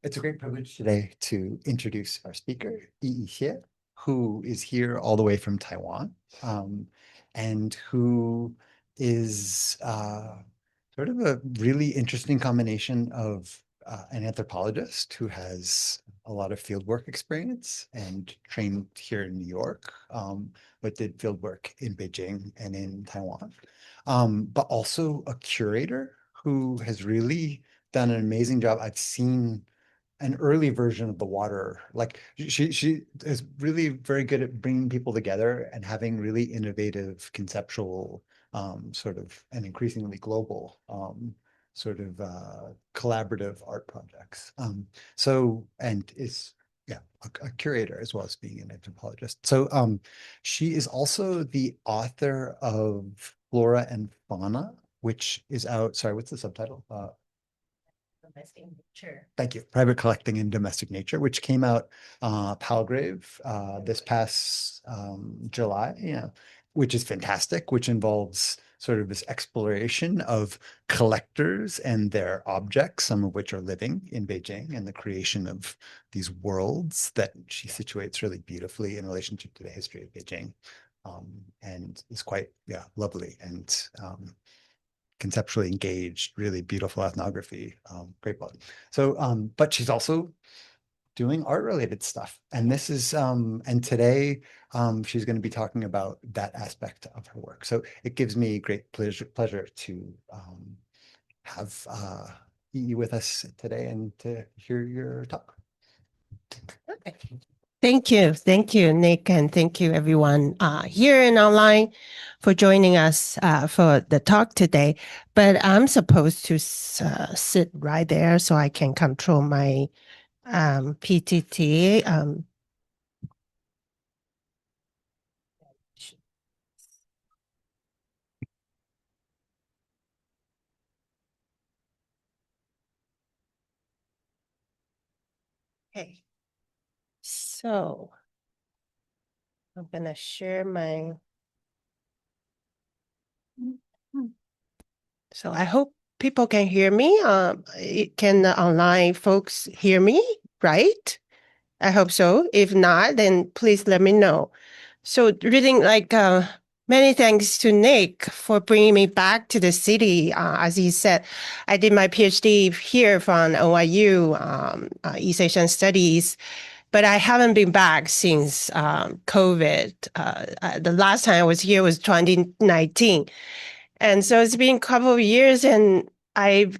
It's a great privilege today to introduce our speaker, Hsieh, who is here all the way from Taiwan, and who is sort of a really interesting combination of an anthropologist who has a lot of fieldwork experience and trained here in New York, but did fieldwork in Beijing and in Taiwan, but also a curator who has really done an amazing job. I've seen an early version of the water. Like she is really very good at bringing people together and having really innovative, conceptual, sort of, and increasingly global, sort of collaborative art projects. And is yeah, a curator as well as being an anthropologist. So she is also the author of Flora and Fauna, which is out. Sorry, what's the subtitle? Domestic nature. Thank you. Private Collecting in Domestic Nature, which came out Palgrave this past July, yeah, which is fantastic, which involves sort of this exploration of collectors and their objects, some of which are living in Beijing, and the creation of these worlds that she situates really beautifully in relationship to the history of Beijing, and is quite, yeah, lovely and conceptually engaged, really beautiful ethnography, great book. So, but she's also doing art related stuff. And this is, and today she's going to be talking about that aspect of her work. So it gives me great pleasure to have you with us today and to hear your talk. Okay. Thank you. Thank you, Nick, and thank you everyone here and online for joining us for the talk today. But I'm supposed to sit right there so I can control my PTT. Okay. So I'm going to share my... So I hope people can hear me. Can the online folks hear me, right? I hope so. If not, then please let me know. So reading many thanks to Nick for bringing me back to the city. As he said, I did my PhD here from OIU, East Asian Studies, but I haven't been back since COVID. The last time I was here was 2019. And so it's been a couple of years, and I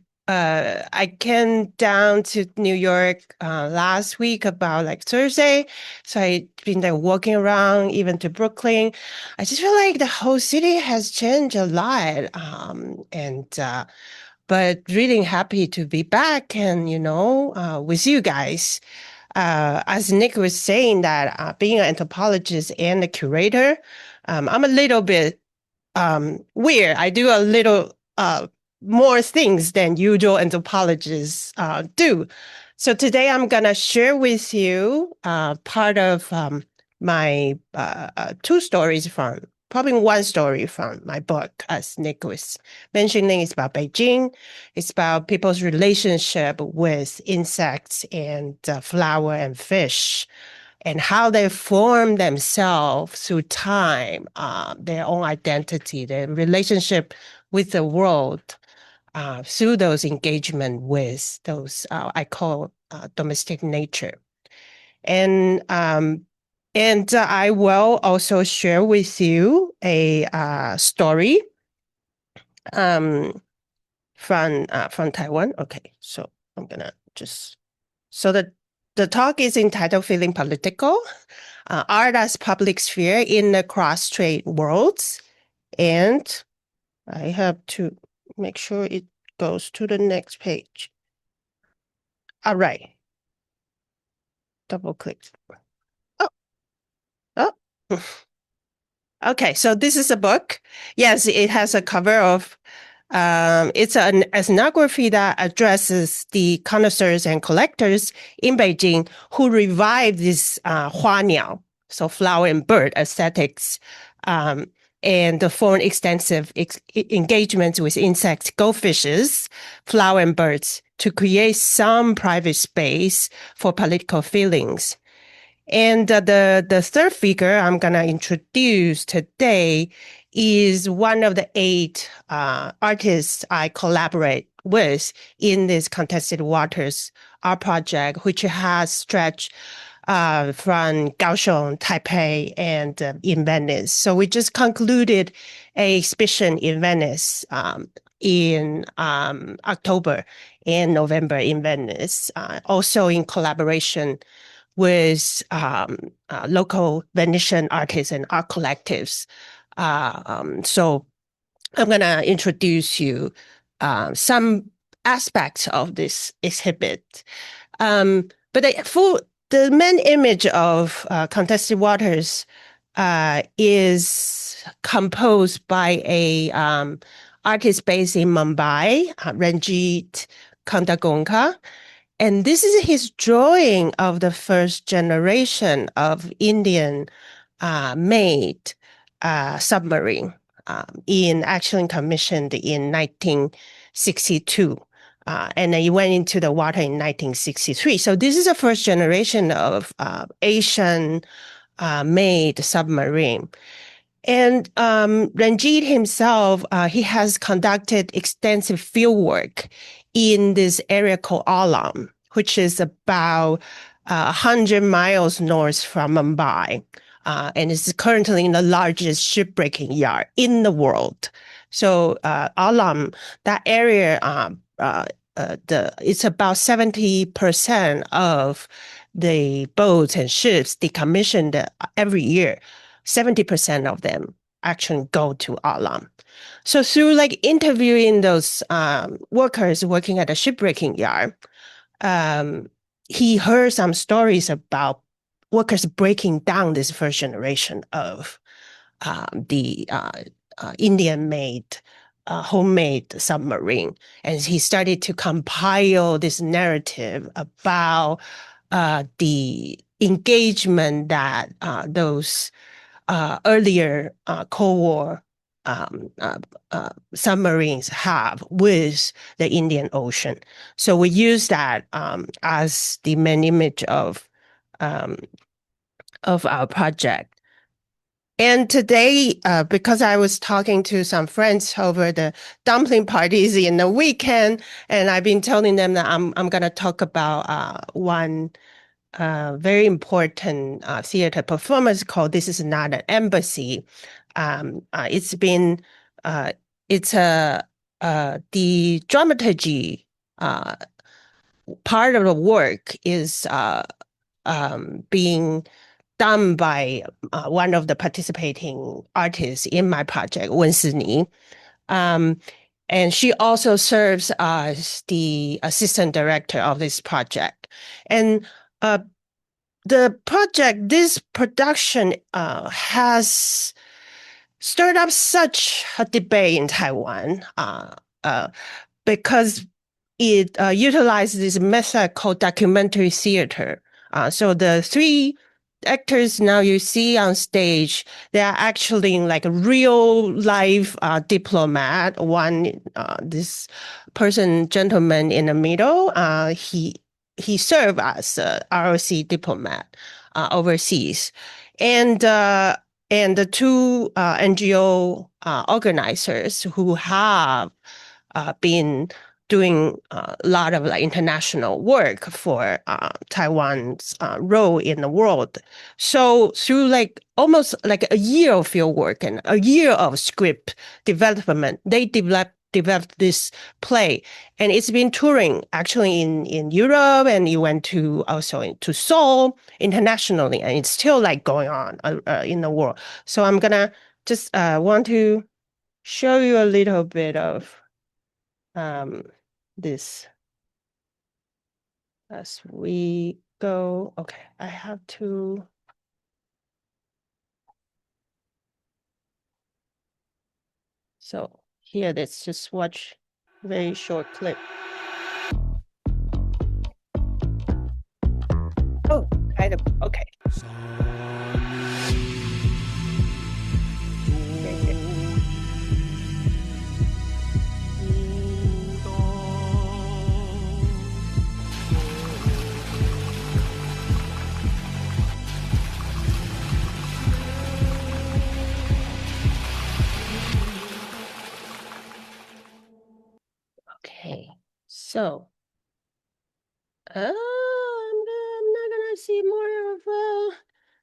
came down to New York last week about like Thursday. So I've been like walking around, even to Brooklyn. I just feel like the whole city has changed a lot. But really happy to be back and, with you guys. As Nick was saying that being an anthropologist and a curator, I'm a little bit weird. I do a little more things than usual anthropologists do. So today I'm going to share with you part of my two stories probably one story from my book, as Nick was mentioning. It's about Beijing. It's about people's relationship with insects and flower and fish, and how they form themselves through time, their own identity, their relationship with the world, through those engagement with those I call domestic nature. And I will also share with you a story from Taiwan. Okay, so I'm gonna just the talk is entitled "Feeling Political: Art as Public Sphere in the Cross-Strait Worlds," and I have to make sure it goes to the next page. All right. Double click. Oh. Okay, so this is a book. Yes, it has a cover of, it's an ethnography that addresses the connoisseurs and collectors in Beijing who revived this Hua Niao, so flower and bird aesthetics, and form extensive engagements with insects, goldfishes, flower and birds to create some private space for political feelings. And the third figure I'm going to introduce today is one of the 8 artists I collaborate with in this Contested Waters art project, which has stretched from Kaohsiung, Taipei, and in Venice. So we just concluded a exhibition in Venice in October and November in Venice, also in collaboration with local Venetian artists and art collectives. So I'm going to introduce you some aspects of this exhibit. But the main image of Contested Waters is composed by a artist based in Mumbai, Ranjit Kandagonka. And this is his drawing of the first generation of Indian made submarine actually commissioned in 1962. And then he went into the water in 1963. So this is the first generation of Asian made submarine. And Ranjit himself, he has conducted extensive field work in this area called Alam, which is about 100 miles north from Mumbai, and is currently the largest shipbreaking yard in the world. So Alam, that area, it's about 70% of the boats and ships decommissioned every year. 70% of them actually go to Alam. So through interviewing those workers working at a shipbreaking yard, he heard some stories about workers breaking down this first generation of the Indian-made, homemade submarine. And he started to compile this narrative about the engagement that those earlier Cold War submarines have with the Indian Ocean. So we use that as the main image of our project. And today, because I was talking to some friends over the dumpling parties in the weekend, and I've been telling them that I'm going to talk about one very important theater performance called "This Is Not an Embassy." It's the dramaturgy part of the work is being done by one of the participating artists in my project, Wen Sini. And she also serves as the assistant director of this project. And this production has stirred up such a debate in Taiwan because it utilizes this method called documentary theater. So the 3 actors now you see on stage, they are actually like a real life diplomat. One, this gentleman in the middle, he served as a ROC diplomat overseas. And the 2 NGO organizers who have been doing a lot of international work for Taiwan's role in the world. So through almost a year of field work and a year of script development, they developed this play, and it's been touring actually in Europe, and it went also into Seoul internationally, and it's still going on in the world. So I'm gonna just want to show you a little bit of this as we go. Okay, I have to. So here, let's just watch a very short clip. Oh, kind of, okay. Very good. So, I'm not gonna see more of,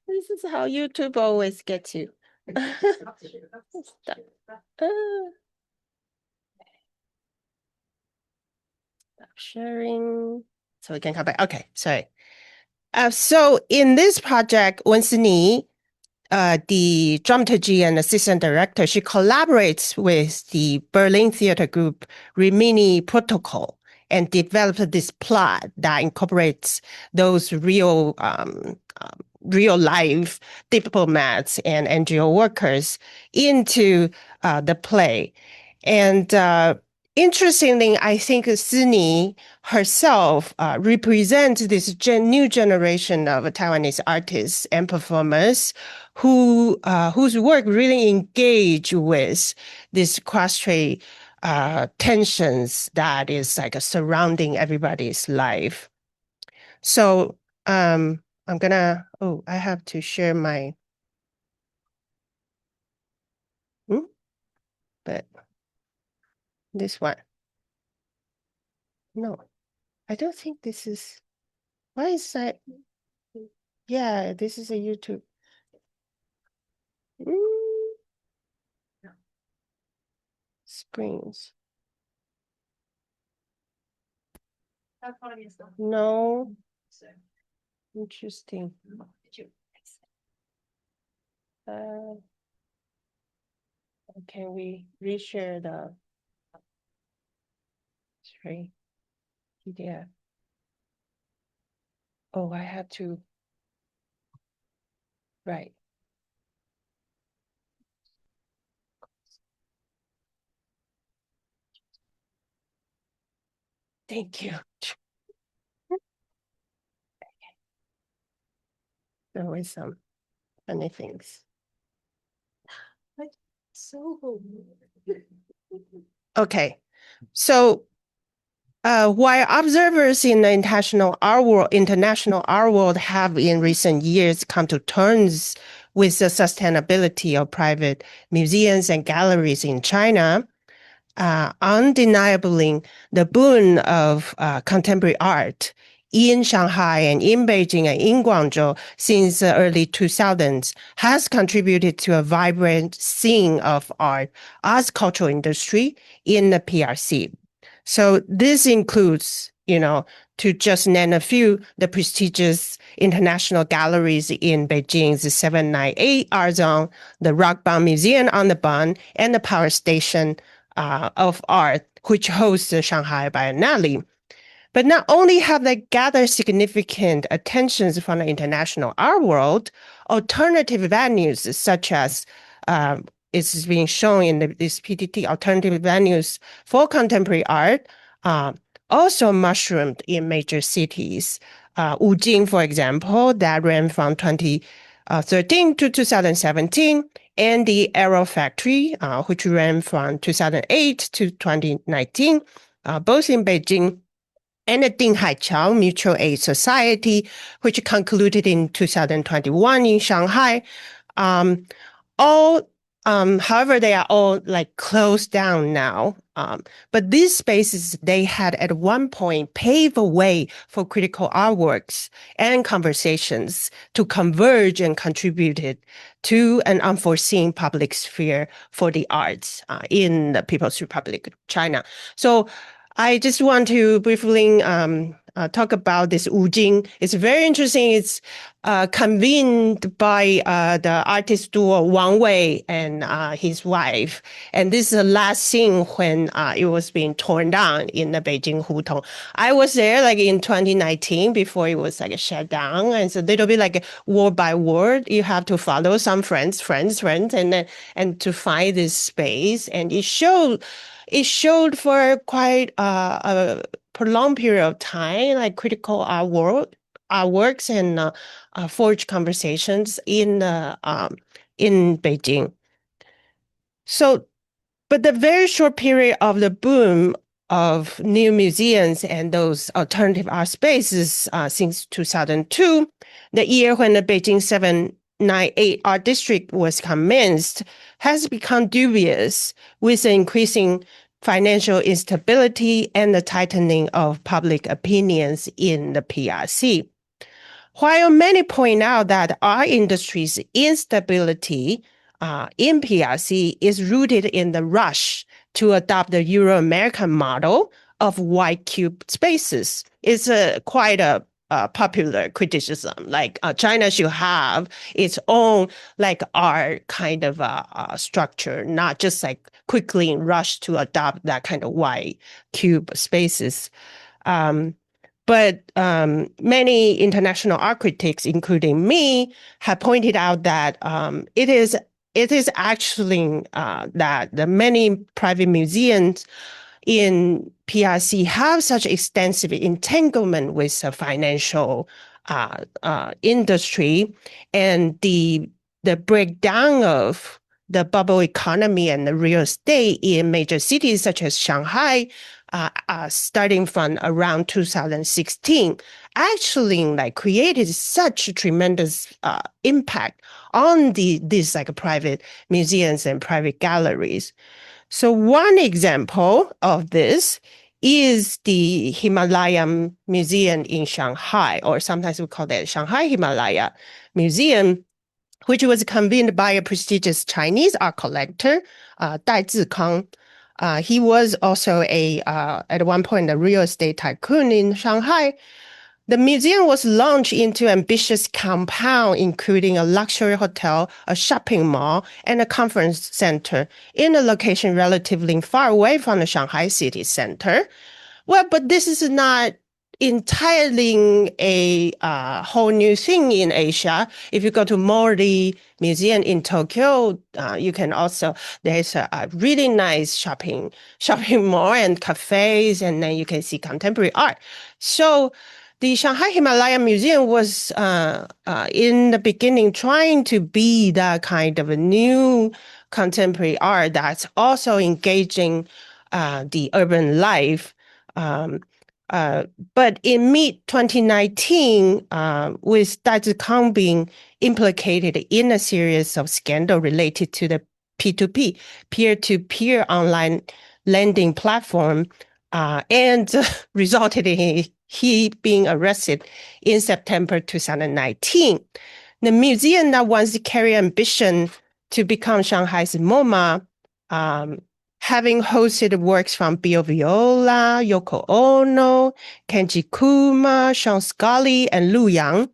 this is how YouTube always gets you. Stop. Stop sharing. So we can come back. Okay, sorry. So in this project, Wensi, the dramaturgy and assistant director, she collaborates with the Berlin theater group Rimini Protocol and developed this plot that incorporates those real life diplomats and NGO workers into the play. And interestingly, I think Hsieh herself represents this new generation of Taiwanese artists and performers whose work really engage with this cross-strait tensions that is like surrounding everybody's life. So I'm gonna, I have to share my, but this one. No, I don't think this is, why is that? Yeah, this is a YouTube. Springs. No. Interesting. Can we reshare the screen? PDF? Oh, I have to. Right. Thank you. There were some funny things. Okay, so while observers in the international art world have in recent years come to terms with the sustainability of private museums and galleries in China, undeniably the boom of contemporary art in Shanghai and in Beijing and in Guangzhou since the early 2000s has contributed to a vibrant scene of art as cultural industry in the PRC. So this includes, to just name a few, the prestigious international galleries in Beijing's 798 Art Zone, the Rockbound Museum on the Bund, and the Power Station of Art, which hosts the Shanghai Biennale. But not only have they gathered significant attentions from the international art world, alternative venues such as is being shown in this PTT, alternative venues for contemporary art, also mushroomed in major cities. Wujing, for example, that ran from 2013 to 2017, and the Aero Factory, which ran from 2008 to 2019, both in Beijing, and the Dinghaiqiao Mutual Aid Society, which concluded in 2021 in Shanghai. However, they are all like closed down now. But these spaces, they had at one point paved a way for critical artworks and conversations to converge and contributed to an unforeseen public sphere for the arts in the People's Republic of China. So I just want to briefly talk about this Wujing. It's very interesting. It's convened by the artist duo Wang Wei and his wife. And this is the last scene when it was being torn down in the Beijing Hutong. I was there like in 2019 before it was like shut down. And it's a little bit like word by word. You have to follow some friends, and to find this space. And it showed for quite a prolonged period of time, like critical artworks and forged conversations in Beijing. So, but the very short period of the boom of new museums and those alternative art spaces since 2002, the year when the Beijing 798 Art District was commenced, has become dubious with the increasing financial instability, and the tightening of public opinions in the PRC. While many point out that our industry's instability in PRC is rooted in the rush to adopt the Euro-American model of wide cube spaces, it's quite a popular criticism. Like China should have its own like art kind of structure, not just like quickly rush to adopt that kind of wide cube spaces. But many international art critics, including me, have pointed out that it is actually that the many private museums in PRC have such extensive entanglement with the financial industry, and the breakdown of the bubble economy and the real estate in major cities such as Shanghai, starting from around 2016, actually like created such a tremendous impact on these like private museums and private galleries. So one example of this is the Himalayan Museum in Shanghai, or sometimes we call it Shanghai Himalaya Museum, which was convened by a prestigious Chinese art collector, Dai Zikang. He was also at one point a real estate tycoon in Shanghai. The museum was launched into an ambitious compound, including a luxury hotel, a shopping mall, and a conference center in a location relatively far away from the Shanghai city center. Well, but this is not entirely a whole new thing in Asia. If you go to Mori Museum in Tokyo, you can also, there's a really nice shopping mall and cafes, and then you can see contemporary art. So the Shanghai Himalayan Museum was in the beginning trying to be that kind of a new contemporary art that's also engaging the urban life. But in mid-2019, with Dai Zikang being implicated in a series of scandals related to the P2P, peer-to-peer online lending platform, and resulted in he being arrested in September 2019. The museum that once carried ambition to become Shanghai's MoMA, having hosted works from Bio Viola, Yoko Ono, Kenji Kuma, Sean Scully, and Lu Yang,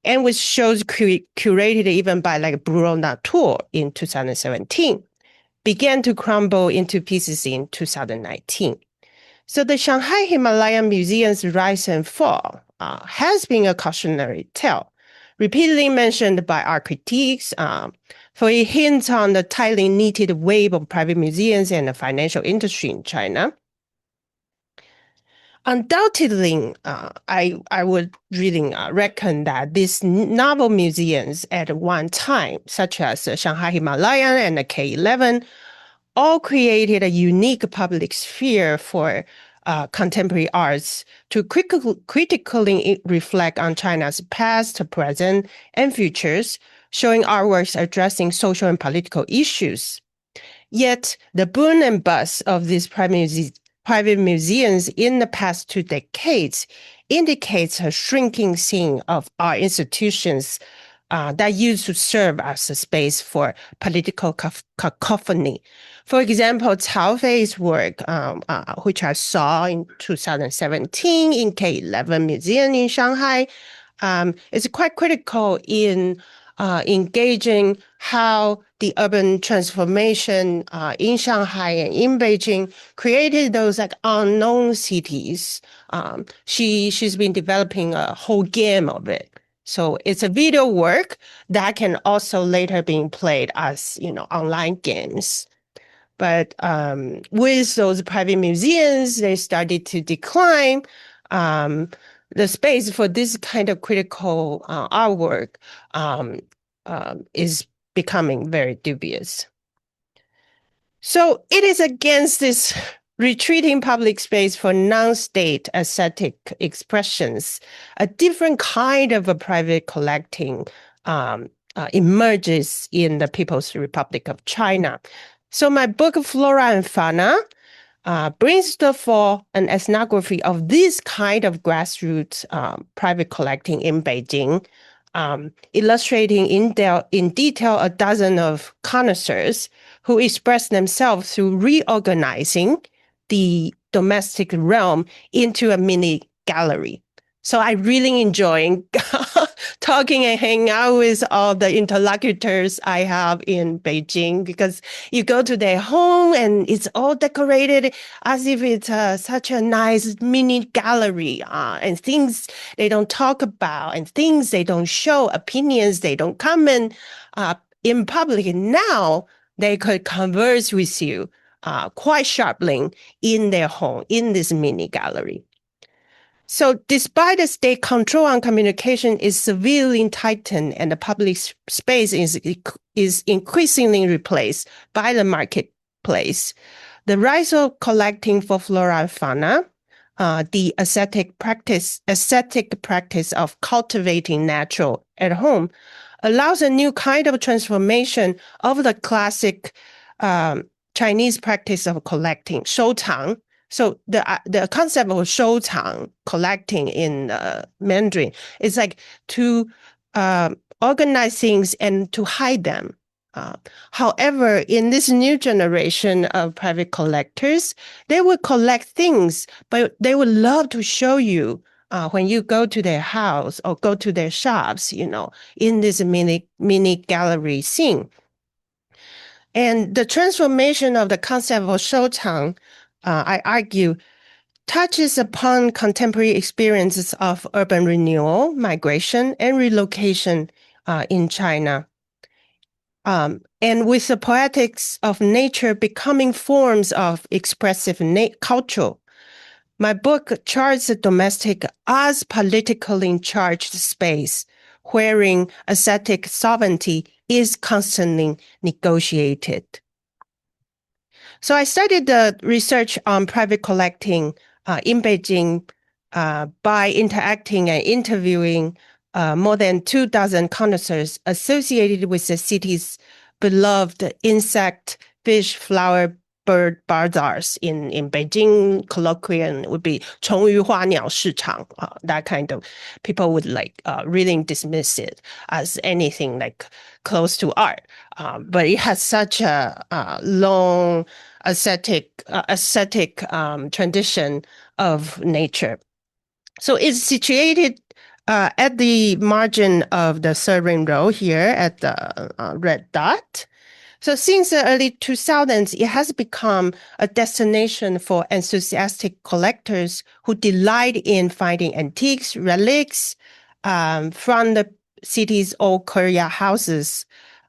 and with shows curated even by like Bureau Natur in 2017, began to crumble into pieces in 2019. So the Shanghai Himalayan Museum's rise and fall has been a cautionary tale, repeatedly mentioned by art critiques, for it hints on the tightly knitted web of private museums and the financial industry in China. Undoubtedly, I would really reckon that these novel museums at one time, such as the Shanghai Himalayan and the K11, all created a unique public sphere for contemporary arts to critically reflect on China's past, present, and futures, showing artworks addressing social and political issues. Yet, the boom and bust of these private museums in the past 2 decades indicates a shrinking scene of art institutions that used to serve as a space for political cacophony. For example, Cao Fei's work, which I saw in 2017 in K11 Museum in Shanghai, is quite critical in engaging how the urban transformation in Shanghai and in Beijing created those like unknown cities. She's been developing a whole game of it. So it's a video work that can also later be played as, online games. But with those private museums, they started to decline. The space for this kind of critical artwork is becoming very dubious. So it is against this retreating public space for non-state aesthetic expressions, a different kind of a private collecting emerges in the People's Republic of China. So my book, Flora and Fauna, brings the for an ethnography of this kind of grassroots private collecting in Beijing, illustrating in detail a dozen of connoisseurs who express themselves through reorganizing the domestic realm into a mini gallery. So I really enjoy talking and hanging out with all the interlocutors I have in Beijing, because you go to their home and it's all decorated as if it's such a nice mini gallery, and things they don't talk about and things they don't show, opinions they don't comment in public. Now they could converse with you quite sharply in their home, in this mini gallery. So despite the state control on communication is severely tightened and the public space is increasingly replaced by the marketplace, the rise of collecting for flora and fauna, the aesthetic practice of cultivating natural at home, allows a new kind of transformation of the classic Chinese practice of collecting, 收藏. So the concept of 收藏, collecting in Mandarin, is like to organize things and to hide them. However, in this new generation of private collectors, they will collect things, but they would love to show you when you go to their house or go to their shops, in this mini gallery scene. And the transformation of the concept of 收藏, I argue, touches upon contemporary experiences of urban renewal, migration, and relocation in China. And with the poetics of nature becoming forms of expressive culture, my book charts the domestic as politically charged space, wherein aesthetic sovereignty is constantly negotiated. So I started the research on private collecting in Beijing by interacting and interviewing more than 24 connoisseurs associated with the city's beloved insect, fish, flower, bird bazaars. In Beijing, colloquial would be 虫鱼花鸟市场. That kind of people would really dismiss it as anything like close to art. But it has such a long aesthetic tradition of nature. So it's situated at the margin of the third ring road here at the red dot. So since the early 2000s, it has become a destination for enthusiastic collectors who delight in finding antiques, relics from the city's old courier houses,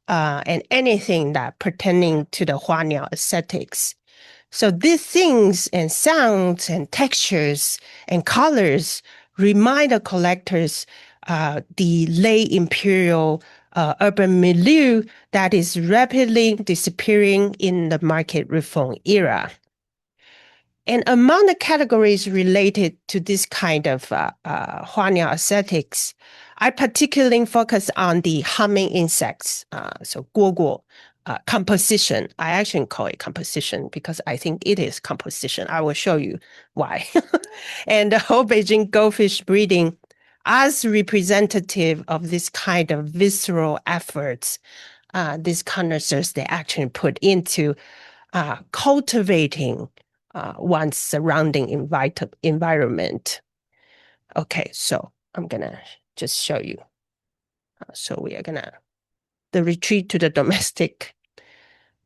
and anything that pertaining to the Huaniao aesthetics. So these things and sounds and textures and colors remind the collectors the late imperial urban milieu that is rapidly disappearing in the market reform era. And among the categories related to this kind of Huaniao aesthetics, I particularly focus on the humming insects, so guoguo, composition. I actually call it composition because I think it is composition. I will show you why. And the whole Beijing goldfish breeding as representative of this kind of visceral efforts, these connoisseurs, they actually put into cultivating one's surrounding environment. Okay, so I'm gonna just show you. So we are gonna, the retreat to the domestic.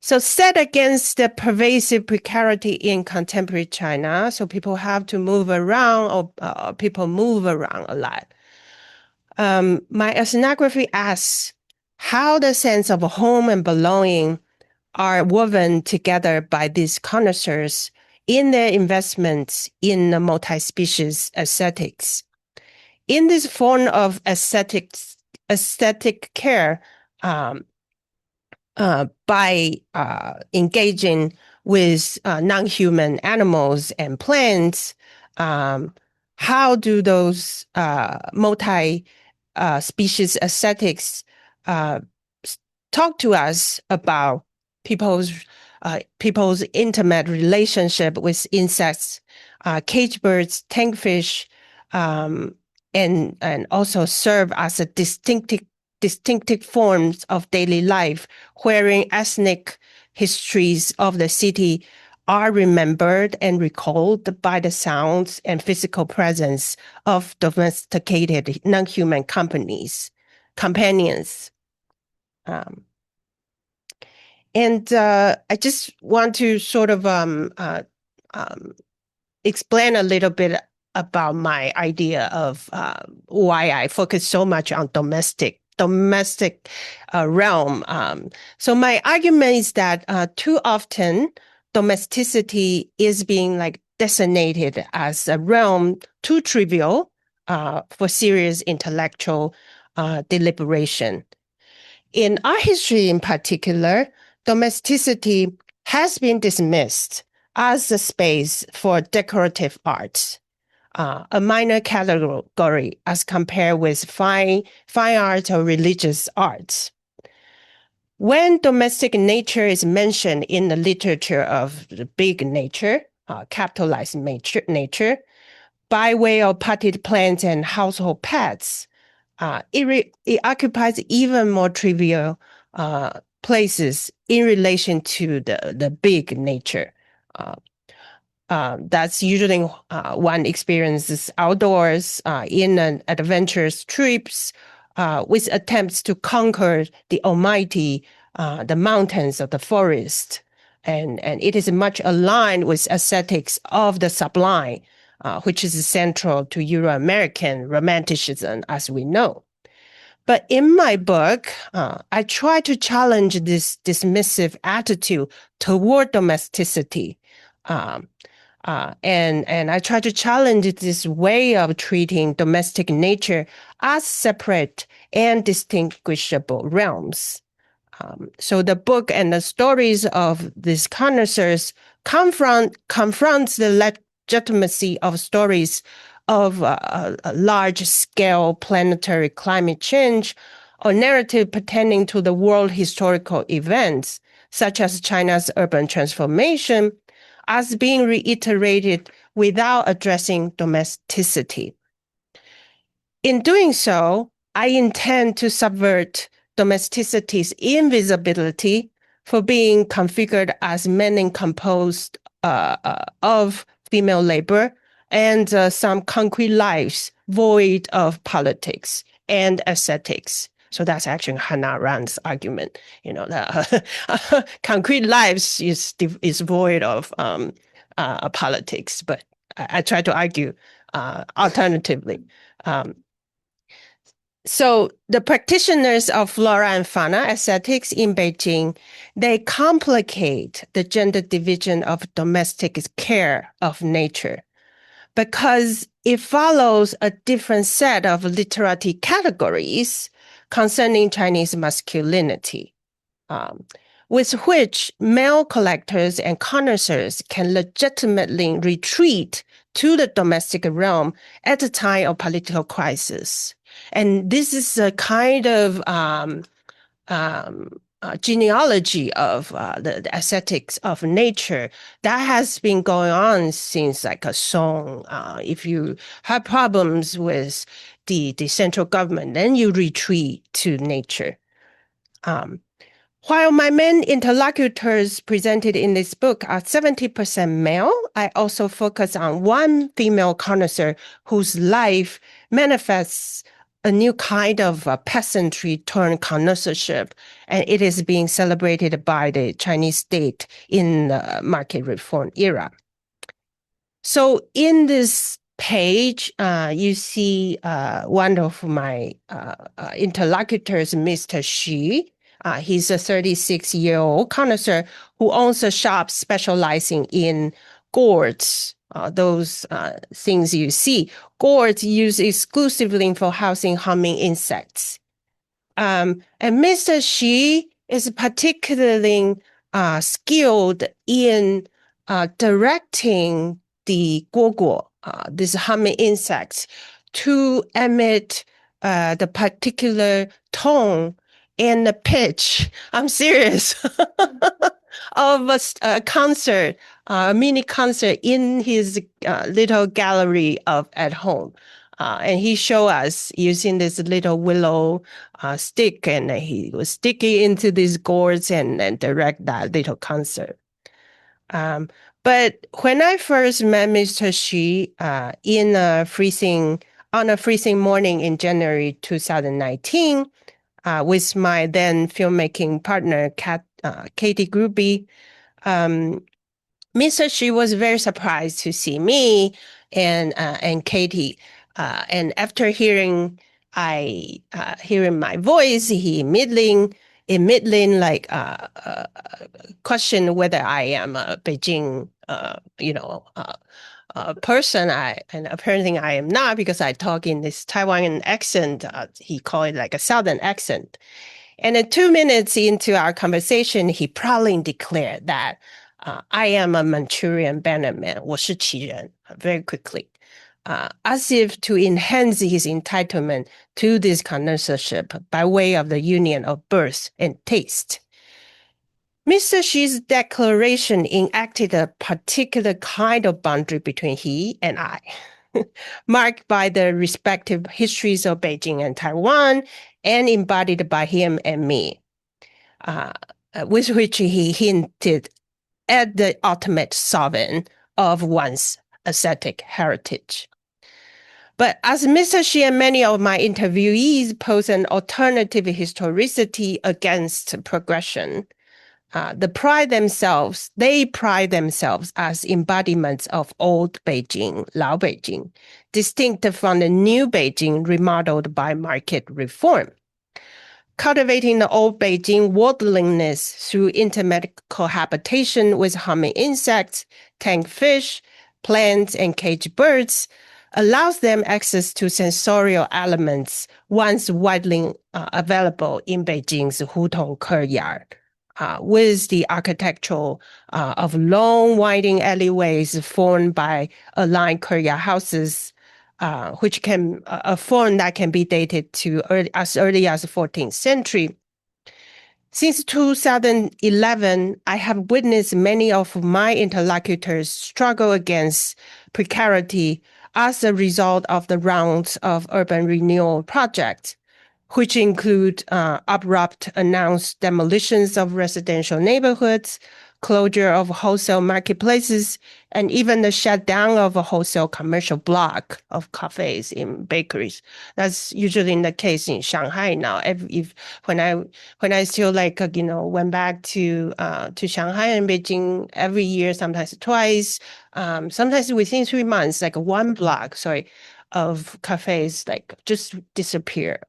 So set against the pervasive precarity in contemporary China, so people have to move around, or people move around a lot. My ethnography asks how the sense of home and belonging are woven together by these connoisseurs in their investments in the multi-species aesthetics. In this form of aesthetic care, by engaging with non-human animals and plants, how do those multi-species aesthetics talk to us about people's people's intimate relationship with insects, cage birds, tankfish, and also serve as a distinctive forms of daily life, wherein ethnic histories of the city are remembered and recalled by the sounds and physical presence of domesticated non-human companions. I just want to sort of explain a little bit about my idea of why I focus so much on domestic realm. So my argument is that too often domesticity is being like designated as a realm too trivial for serious intellectual deliberation. In art history in particular, domesticity has been dismissed as a space for decorative arts, a minor category as compared with fine art or religious arts. When domestic nature is mentioned in the literature of the big nature, capitalized nature, by way of potted plants and household pets, it occupies even more trivial places in relation to the big nature. That's usually one experiences outdoors in an adventurous trips with attempts to conquer the almighty, the mountains of the forest. And it is much aligned with aesthetics of the sublime, which is central to Euro-American romanticism, as we know. But in my book, I try to challenge this dismissive attitude toward domesticity. And I try to challenge this way of treating domestic nature as separate and distinguishable realms. So the book and the stories of these connoisseurs confronts the legitimacy of stories of a large-scale planetary climate change or narrative pertaining to the world historical events, such as China's urban transformation, as being reiterated without addressing domesticity. In doing so, I intend to subvert domesticity's invisibility for being configured as men composed of female labor and some concrete lives void of politics and aesthetics. So that's actually Hannah Arendt's argument. You know, that concrete lives is void of politics, but I try to argue alternatively. So the practitioners of flora and fauna aesthetics in Beijing, they complicate the gender division of domestic care of nature because it follows a different set of literary categories concerning Chinese masculinity, with which male collectors and connoisseurs can legitimately retreat to the domestic realm at a time of political crisis. And this is a kind of genealogy of the aesthetics of nature that has been going on since like a song. If you have problems with the central government, then you retreat to nature. While my main interlocutors presented in this book are 70% male, I also focus on one female connoisseur whose life manifests a new kind of peasantry turned connoisseurship, and it is being celebrated by the Chinese state in the market reform era. So in this page, you see one of my interlocutors, Mr. Hsieh. He's a 36-year-old connoisseur who owns a shop specializing in gourds, those things you see. Gourds used exclusively for housing humming insects. And Mr. Hsieh is particularly skilled in directing the guoguo, these humming insects, to emit the particular tone and the pitch. I'm serious. of a concert, a mini concert in his little gallery of at home. And he showed us using this little willow stick, and he was sticking into these gourds and direct that little concert. But when I first met Mr. Hsieh on a freezing morning in January 2019, with my then filmmaking partner, Katie Gruby, Mr. Hsieh was very surprised to see me and Katie. And after hearing my voice, he immediately like questioned whether I am a Beijing person. And apparently I am not, because I talk in this Taiwan accent. He called it like a southern accent. And then 2 minutes into our conversation, he proudly declared that I am a Manchurian Bannerman, 我是奇人, very quickly, as if to enhance his entitlement to this connoisseurship by way of the union of birth and taste. Mr. Hsieh's declaration enacted a particular kind of boundary between he and I, marked by the respective histories of Beijing and Taiwan, and embodied by him and me, with which he hinted at the ultimate sovereign of one's aesthetic heritage. But as Mr. Hsieh and many of my interviewees pose an alternative historicity against progression, they pride themselves as embodiments of old Beijing, 老北京, distinct from the new Beijing remodeled by market reform. Cultivating the old Beijing worldliness through intimate cohabitation with humming insects, tank fish, plants, and caged birds allows them access to sensorial elements once widely available in Beijing's Hutong courtyard. With the architecture of long winding alleyways formed by aligned courtyard houses, which can a form that can be dated to as early as the 14th century. Since 2011, I have witnessed many of my interlocutors struggle against precarity as a result of the rounds of urban renewal projects, which include abrupt announced demolitions of residential neighborhoods, closure of wholesale marketplaces, and even the shutdown of a wholesale commercial block of cafes and bakeries. That's usually the case in Shanghai now. When I still went back to Shanghai and Beijing every year, sometimes twice, sometimes within 3 months, like one block, of cafes just disappear.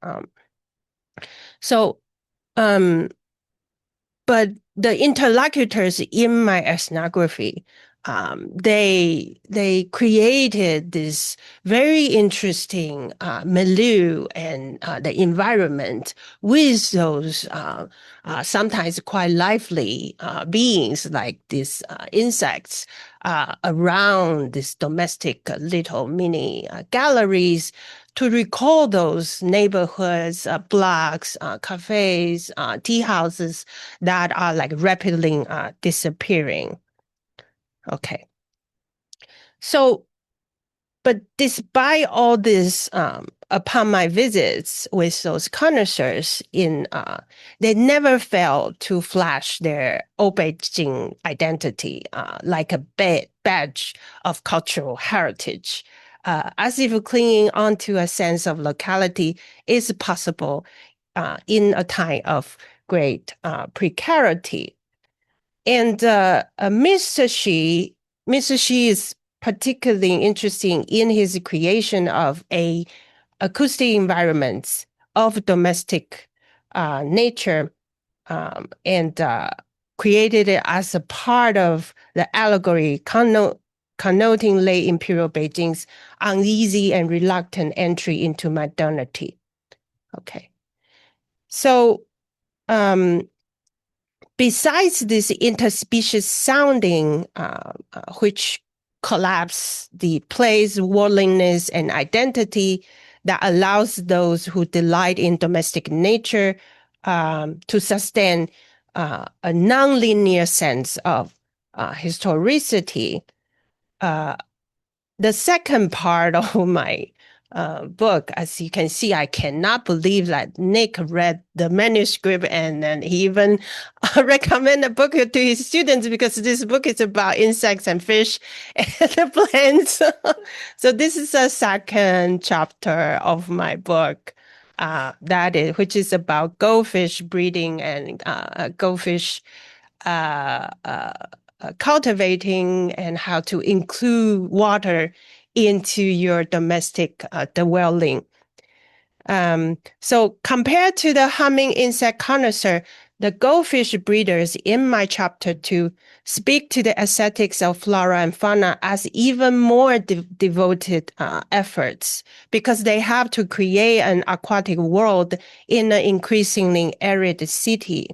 But the interlocutors in my ethnography, they created this very interesting milieu and the environment with those sometimes quite lively beings like these insects around these domestic little mini galleries, to recall those neighborhoods, blocks, cafes, tea houses that are rapidly disappearing. Okay. But despite all this, upon my visits with those connoisseurs they never failed to flash their old Beijing identity like a badge of cultural heritage. As if clinging onto a sense of locality is possible in a time of great precarity. And Mr. Hsieh is particularly interesting in his creation of acoustic environments of domestic nature, and created it as a part of the allegory connoting late imperial Beijing's uneasy and reluctant entry into modernity. Okay. So, besides this interspecies sounding, which collapse the play's worldliness and identity that allows those who delight in domestic nature to sustain a nonlinear sense of historicity. The second part of my book, as you can see, I cannot believe that Nick read the manuscript and then he even recommend a book to his students, because this book is about insects and fish and plants. So this is a second chapter of my book, which is about goldfish breeding and goldfish cultivating and how to include water into your domestic dwelling. So compared to the humming insect connoisseur, the goldfish breeders in my chapter 2 speak to the aesthetics of flora and fauna as even more devoted efforts, because they have to create an aquatic world in an increasingly arid city.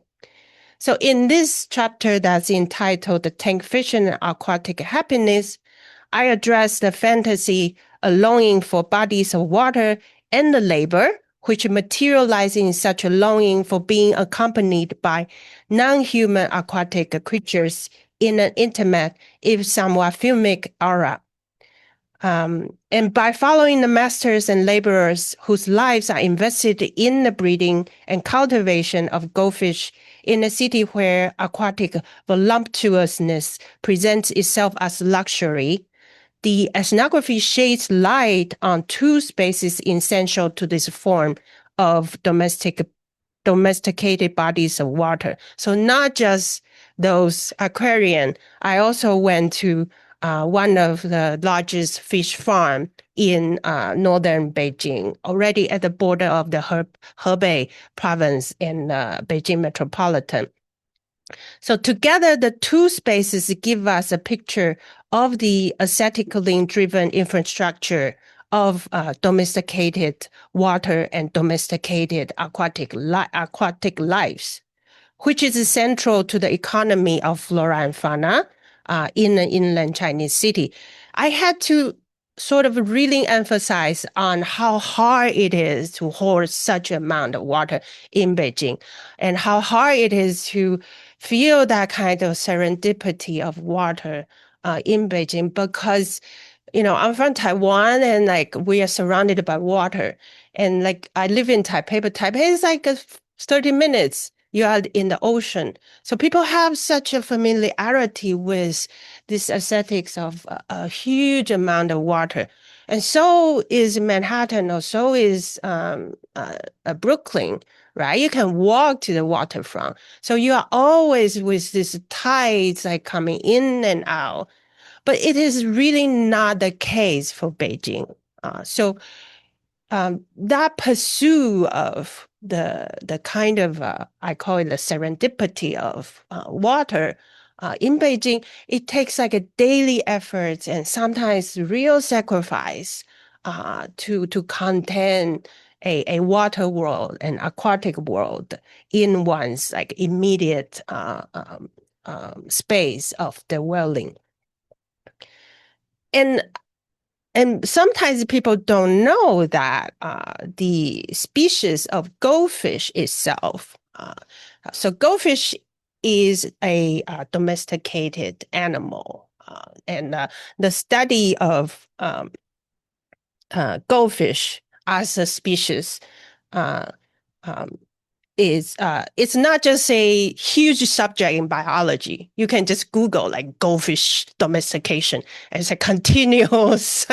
So in this chapter that's entitled The Tank Fishing and Aquatic Happiness, I address the fantasy, a longing for bodies of water, and the labor, which materialize in such a longing for being accompanied by non-human aquatic creatures in an intimate, if somewhat filmic aura. And by following the masters and laborers whose lives are invested in the breeding and cultivation of goldfish in a city where aquatic voluptuousness presents itself as luxury, the ethnography shades light on two spaces essential to this form of domesticated bodies of water. So not just those aquarium. I also went to one of the largest fish farm in northern Beijing, already at the border of the Hebei province in Beijing metropolitan. So together, the two spaces give us a picture of the aesthetically driven infrastructure of domesticated water and domesticated aquatic lives, which is central to the economy of flora and fauna in an inland Chinese city. I had to sort of really emphasize on how hard it is to hold such amount of water in Beijing, and how hard it is to feel that kind of serendipity of water in Beijing, because I'm from Taiwan, and like we are surrounded by water, and like I live in Taipei, but Taipei is like 30 minutes. You are in the ocean. So people have such a familiarity with this aesthetics of a huge amount of water. And so is Manhattan, or so is Brooklyn, right? You can walk to the waterfront. So you are always with these tides like coming in and out. But it is really not the case for Beijing. That pursuit of the kind of, I call it the serendipity of water in Beijing, it takes like a daily effort and sometimes real sacrifice to contain a water world, an aquatic world in one's like immediate space of dwelling. And sometimes people don't know that the species of goldfish itself. So goldfish is a domesticated animal, and the study of goldfish as a species it's not just a huge subject in biology. You can just Google like goldfish domestication. It's a continuous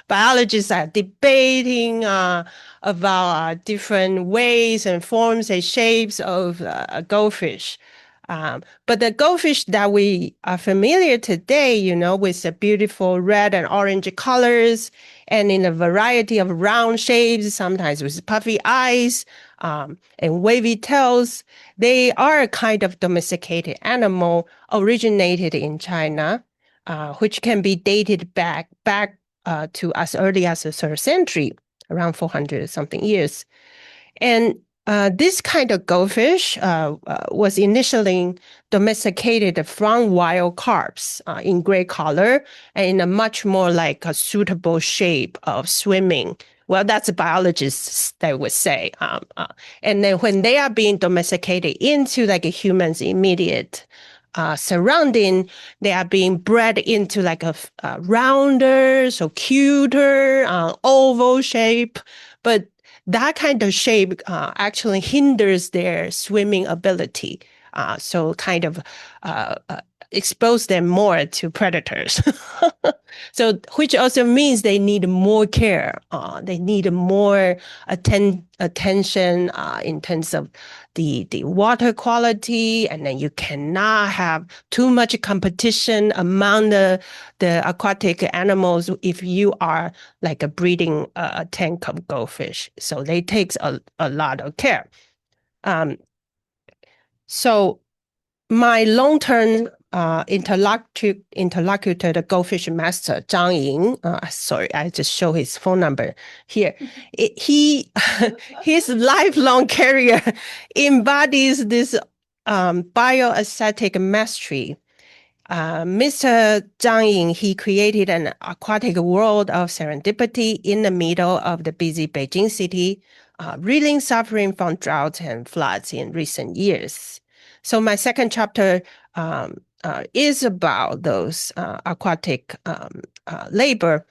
biologists are debating about different ways and forms and shapes of goldfish. But the goldfish that we are familiar today, with the beautiful red and orange colors and in a variety of round shapes, sometimes with puffy eyes, and wavy tails, they are a kind of domesticated animal originated in China, which can be dated back to as early as the 3rd century, around 400 something years. And this kind of goldfish was initially domesticated from wild carps in gray color and in a much more like a suitable shape of swimming Well, that's biologists that would say. And then when they are being domesticated into like a human's immediate surrounding, they are being bred into like a rounder, so cuter, oval shape. But that kind of shape actually hinders their swimming ability. So kind of expose them more to predators. So, which also means they need more care. They need more attention in terms of the water quality, and then you cannot have too much competition among the aquatic animals if you are like a breeding tank of goldfish. So they takes a lot of care. So my long-term interlocutor, the goldfish master, Zhang Ying, sorry, I just show his phone number here. His lifelong career embodies this bioaesthetic mastery. Mr. Zhang Ying, he created an aquatic world of serendipity in the middle of the busy Beijing city, really suffering from droughts and floods in recent years. So my second chapter is about those aquatic labor,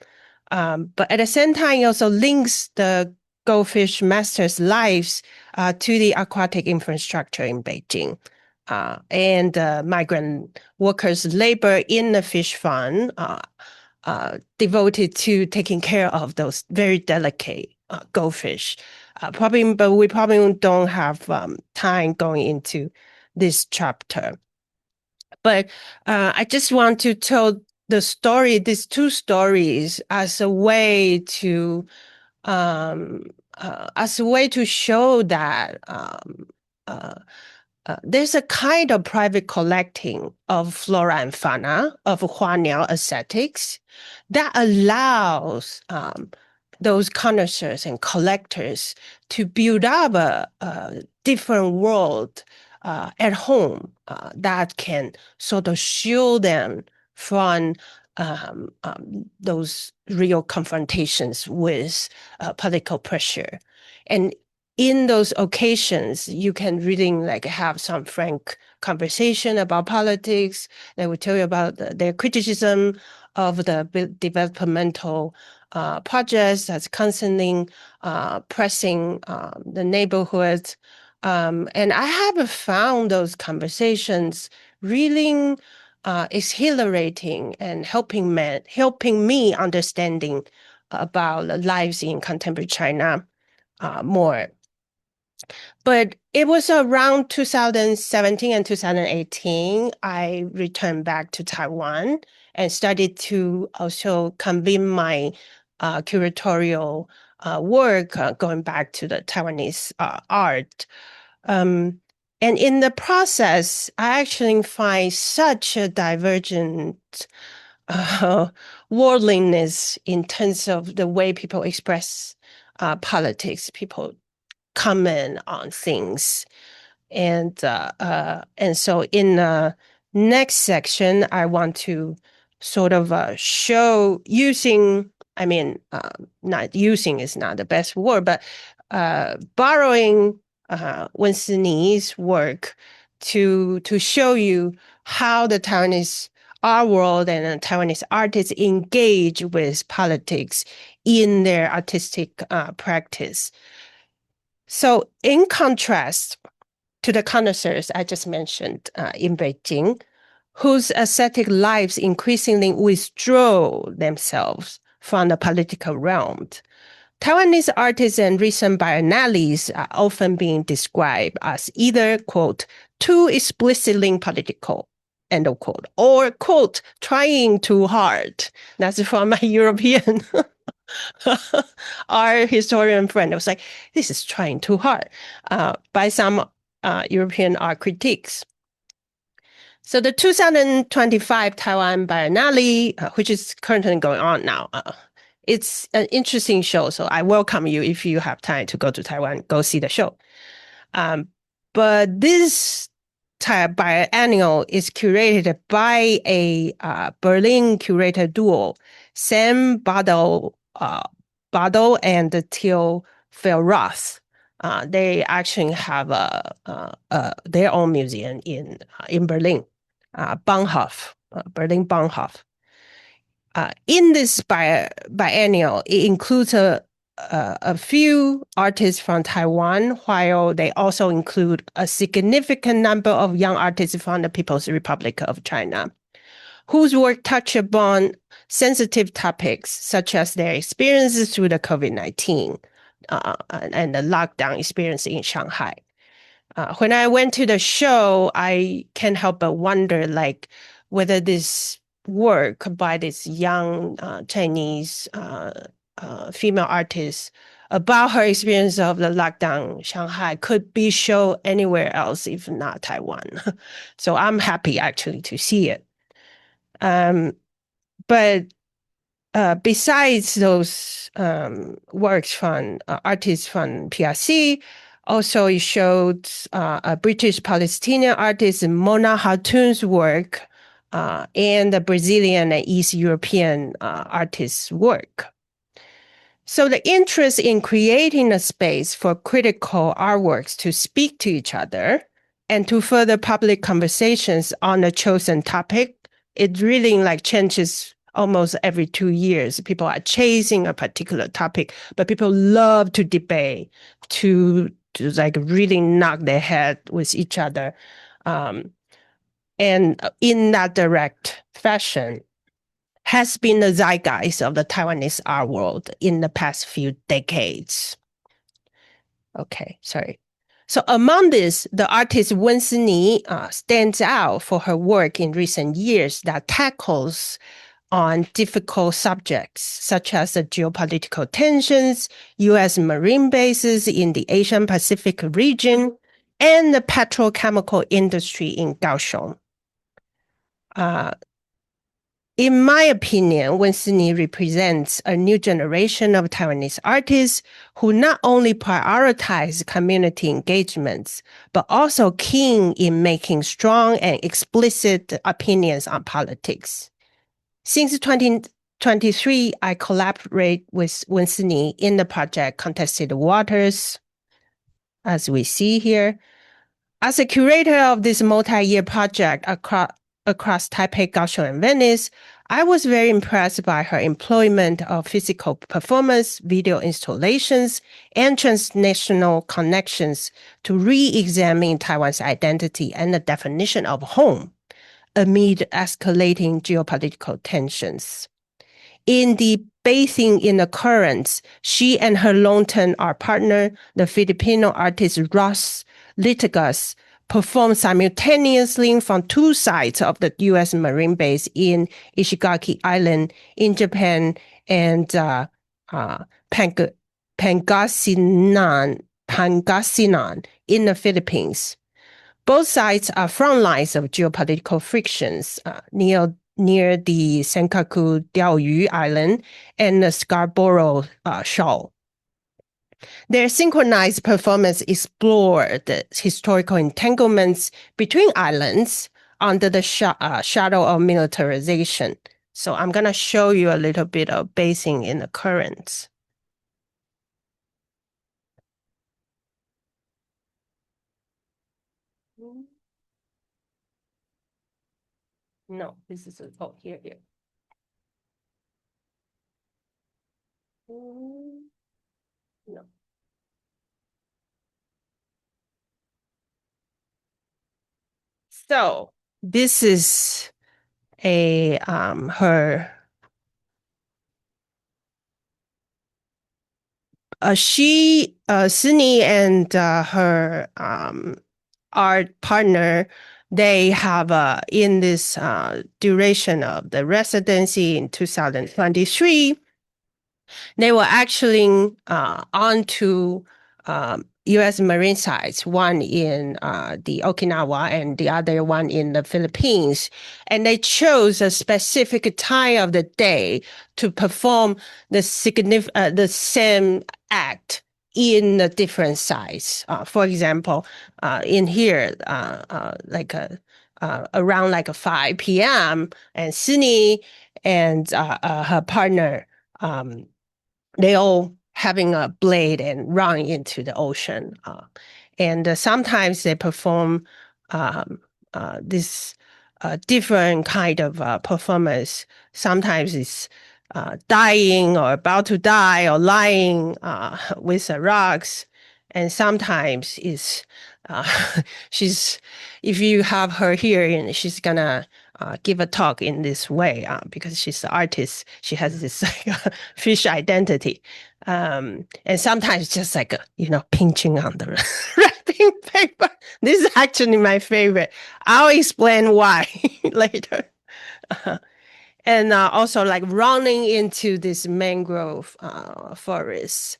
but at the same time, it also links the goldfish masters' lives to the aquatic infrastructure in Beijing. And migrant workers' labor in the fish farm devoted to taking care of those very delicate goldfish. But we probably don't have time going into this chapter. But I just want to tell the story, these two stories, as a way to show that there's a kind of private collecting of flora and fauna, of Huaniao aesthetics, that allows those connoisseurs and collectors to build up a different world at home that can sort of shield them from those real confrontations with political pressure. And in those occasions, you can really like have some frank conversation about politics. They will tell you about their criticism of the developmental projects that's constantly pressing the neighborhoods. And I have found those conversations really exhilarating and helping me understanding about the lives in contemporary China more. But it was around 2017 and 2018, I returned back to Taiwan and started to also convene my curatorial work going back to the Taiwanese art. And in the process, I actually find such a divergent worldliness in terms of the way people express politics, people comment on things. And so in the next section, I want to sort of show not using is not the best word, but borrowing Wen Sini's work to show you how the Taiwanese art world and the Taiwanese artists engage with politics in their artistic practice. So in contrast to the connoisseurs I just mentioned in Beijing, whose aesthetic lives increasingly withdraw themselves from the political realm, Taiwanese artists and recent biennales are often being described as either, quote, too explicitly political, end of quote, or, quote, trying too hard. That's from my European art historian friend. I was like, this is trying too hard by some European art critiques. So the 2025 Taiwan Biennale, which is currently going on now, it's an interesting show. So I welcome you if you have time to go to Taiwan, go see the show. But this biennial is curated by a Berlin curator duo, Sam Badel Bottle and Till Roth. They actually have their own museum in Berlin, Bahnhof, Berlin Bahnhof. In this biennial, it includes a few artists from Taiwan, while they also include a significant number of young artists from the People's Republic of China, whose work touch upon sensitive topics such as their experiences through the COVID-19 and the lockdown experience in Shanghai. When I went to the show, I can't help but wonder, like, whether this work by this young Chinese female artist about her experience of the lockdown in Shanghai could be shown anywhere else, if not Taiwan. So I'm happy actually to see it. But besides those works from artists from PRC, also it showed a British Palestinian artist, Mona Hatoun's work, and the Brazilian and East European artists' work. So the interest in creating a space for critical artworks to speak to each other and to further public conversations on a chosen topic, it really like changes almost every 2 years. People are chasing a particular topic, but people love to debate, to like really knock their head with each other. And in that direct fashion has been the zeitgeist of the Taiwanese art world in the past few decades. Okay, sorry. So among this, the artist Wen Hsieh stands out for her work in recent years that tackles on difficult subjects such as the geopolitical tensions, U.S. marine bases in the Asian Pacific region, and the petrochemical industry in Kaohsiung. In my opinion, Wen Hsieh represents a new generation of Taiwanese artists who not only prioritize community engagements, but also keen in making strong and explicit opinions on politics. Since 2023, I collaborate with Wen Hsieh in the project Contested Waters, as we see here. As a curator of this multi-year project across Taipei, Kaohsiung, and Venice, I was very impressed by her employment of physical performance, video installations, and transnational connections to re-examine Taiwan's identity and the definition of home amid escalating geopolitical tensions. In the Bathing in the Currents, she and her long-term art partner, the Filipino artist Ross Litigas, performed simultaneously from two sides of the U.S. Marine base in Ishigaki Island in Japan and Pangasinan in the Philippines. Both sides are front lines of geopolitical frictions near the Senkaku Diaoyu Island and the Scarborough Shoal. Their synchronized performance explored the historical entanglements between islands under the shadow of militarization. So I'm going to show you a little bit of Bathing in the Currents. No, this is here. No. So this is her. Hsieh and her art partner, they have in this duration of the residency in 2023, they were actually on to U.S. Marine sites, one in the Okinawa and the other one in the Philippines. And they chose a specific time of the day to perform the same act in the different sites. For example, in here, around like 5 p.m., and Hsieh and her partner they all having a blade and run into the ocean. And sometimes they perform this different kind of performance. Sometimes it's dying or about to die or lying with the rocks. And sometimes it's she's, if you have her here, and she's gonna give a talk in this way because she's an artist. She has this like, fish identity. And sometimes just like, pinching on the wrapping paper. This is actually my favorite. I'll explain why later. And also like running into this mangrove forest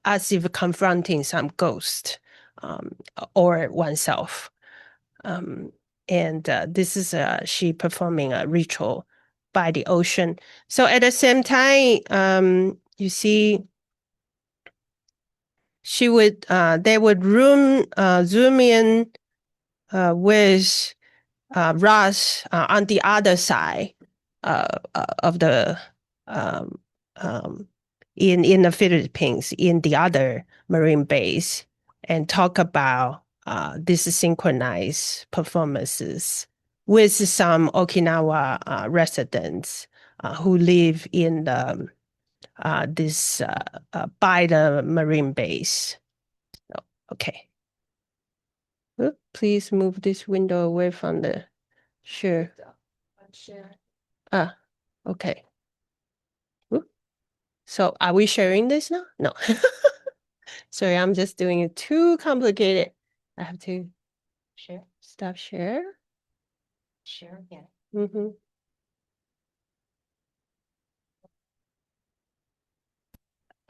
as if confronting some ghost or oneself. And this is she performing a ritual by the ocean. So at the same time, you see, they would zoom in with Ross on the other side of the in the Philippines, in the other marine base, and talk about these synchronized performances with some Okinawa residents who live in this by the marine base. Okay. Please move this window away from the share. Okay. So are we sharing this now? No. Sorry, I'm just doing it too complicated. I have to stop share. Share again.